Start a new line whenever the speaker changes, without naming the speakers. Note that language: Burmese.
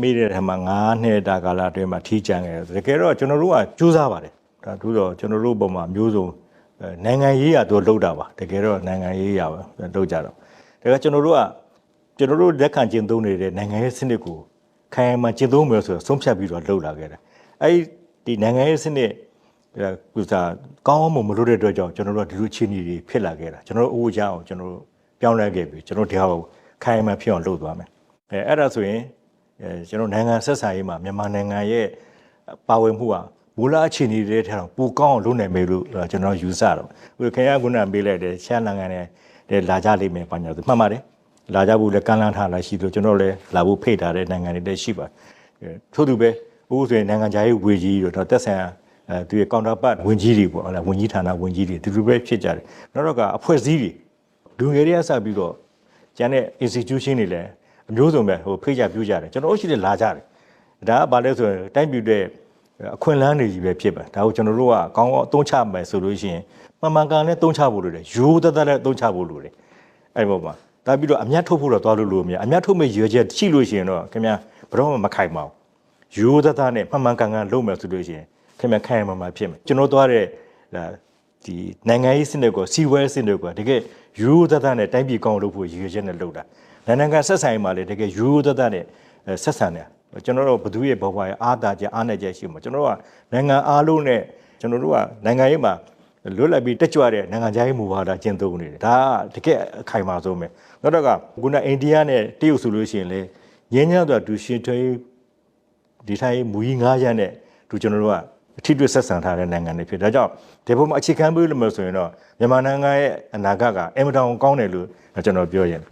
မိတဲ့ထဲမှာ9နှစ်တာကာလအတွင်းမှာထီးကျန်ခဲ့တယ်တကယ်တော့ကျွန်တော်တို့ကကြိုးစားပါတယ်ဒါသို့တော့ကျွန်တော်တို့ပုံမှာမျိုးစုံနိုင်ငံရေးရတော့လှုပ်တာပါတကယ်တော့နိုင်ငံရေးရပါလှုပ်ကြတော့ဒါကကျွန်တော်တို့လက်ခံကျင့်သုံးနေတဲ့နိုင်ငံရေးစနစ်ကိုခိုင်မာကျင့်သုံးမယ်ဆိုတော့ဆုံးဖြတ်ပြီးတော့လှုပ်လာခဲ့တယ်ဒီနိုင်ငံရေးစနစ်ကုစားကောင်းအောင်မလုပ်တဲ့အတွက်ကြောင့်ကျွန်တော်တို့ဒီလိုချင်းကြီးတွေဖြစ်လာခဲ့တာကျွန်တော်တို့အဝကြအောင်ကျွန်တော်တို့ပြောင်းလဲခဲ့ပြီကျွန်တော်ဒီဟာကိုခိုင်မာဖြစ်အောင်လုပ်သွားမယ်အဲ့ဒါဆိုရင်ကျွန်တော်နိုင်ငံဆက်ဆံရေးမှာမြန်မာနိုင်ငံရဲ့ပါဝင်မှုဟာမူလအခြေအနေတွေထဲတော့ပိုကောင်းအောင်လုပ်နိုင်မယ်လို့ကျွန်တော်ယူဆတော့ဟိုခင်ဗျားကပေးလိုက်တယ်ရှမ်းနိုင်ငံနဲ့လာကြလိမ့်မယ်ဘာညာဆိုမှတ်ပါတယ်လာကြဖို့လည်းကမ်းလှမ်းထားလာရှိလို့ကျွန်တော်လည်းလာဖို့ဖိတ်ထားတဲ့နိုင်ငံတွေလည်းရှိပါတယ်ထို့သူပဲဥပဒေနိုင်ငံခြားရေးဝန်ကြီးတို့တက်ဆန်သူရဲ့ counterpart ဝန်ကြီးတွေပေါ့ဝန်ကြီးဌာနဝန်ကြီးတွေဒီလိုပဲဖြစ်ကြတယ်နောက်တော့ကအဖွဲ့အစည်းတွေလူငယ်တွေကစပြီးတော့ကျန်တဲ့ institution တွေလည်းအမျိုးစုံပဲဖိတ်ကြပြုကြတယ်ကျွန်တော်တို့ရှိတယ်လာကြတယ်ဒါကဘာလဲဆိုရင်တိုင်းပြည်တဲ့အခွင့်အလမ်းတွေကြီးပဲဖြစ်ပါဒါကိုကျွန်တော်တို့ကကောင်းအောင်အသုံးချမယ်ဆိုလို့ရှိရင်မှန်ကန်နဲ့သုံးချဖို့လိုတယ်ရိုးသက်နဲ့သုံးချဖို့လိုတယ်အဲ့ပေါ်မှာဒါပြီးတော့အမျက်ထုတ်ဖို့တော့သွားလို့မရအမျက်ထုတ်မဲ့ရွေချက်ရှိလို့ရှိရင်တော့ခင်ဗျာဘယ်တော့မှမခိုင်ပါဘူးရိုးသက်နဲ့မှန်ကန်လုပ်မယ်ဆိုလို့ရှိရင်ခင်ဗျာခိုင်မှာဖြစ်မယ်ကျွန်တော်သွားတဲ့ဒီနိုင်ငံရေးစနစ်ကိုစီဝဲစနစ်ကိုတကယ်ရိုးသက်နဲ့တိုင်းပြည်ကောင်းလုပ်ဖို့ရွေချက်နဲ့လုပ်တာနိုင်ငံဆက်ဆံရေးမှာလည်းတကယ်ရိုးသက်နဲ့ဆက်ဆံတယ်ကျွန်တော်တို့ဘသူရဲ့ဘဝရဲ့အားတာချက်အားနဲ့ချက်ရှိမှာကျွန်တော်တို့ကနိုင်ငံအားလုံးနဲ့ကျွန်တော်တို့ကနိုင်ငံရေးမှာလွတ်လပ်ပြီးတက်ကြွတဲ့နိုင်ငံခြားရေးမူဝါဒကျင့်သုံးနေတယ်ဒါကတကယ်အခိုင်မာဆုံးပဲနောက်တော့ကခုနအိန္ဒိယနဲ့တရုတ်ဆိုလို့ရှိရင်လေငင်းညံ့တော့ဒူရှင်ထွေးဒီထိုင်းမူကြီး9ရက်နဲ့သူကျွန်တော်တို့ကအထီးတွေ့ဆက်ဆံထားတဲ့နိုင်ငံတွေဖြစ်ဒါကြောင့်ဒီဘုံမှာအခြေခံပေးလို့မဆိုရင်တော့မြန်မာနိုင်ငံရဲ့အနာဂတ်ကအင်မတန်ကောင်းတယ်လို့ကျွန်တော်ပြောရင်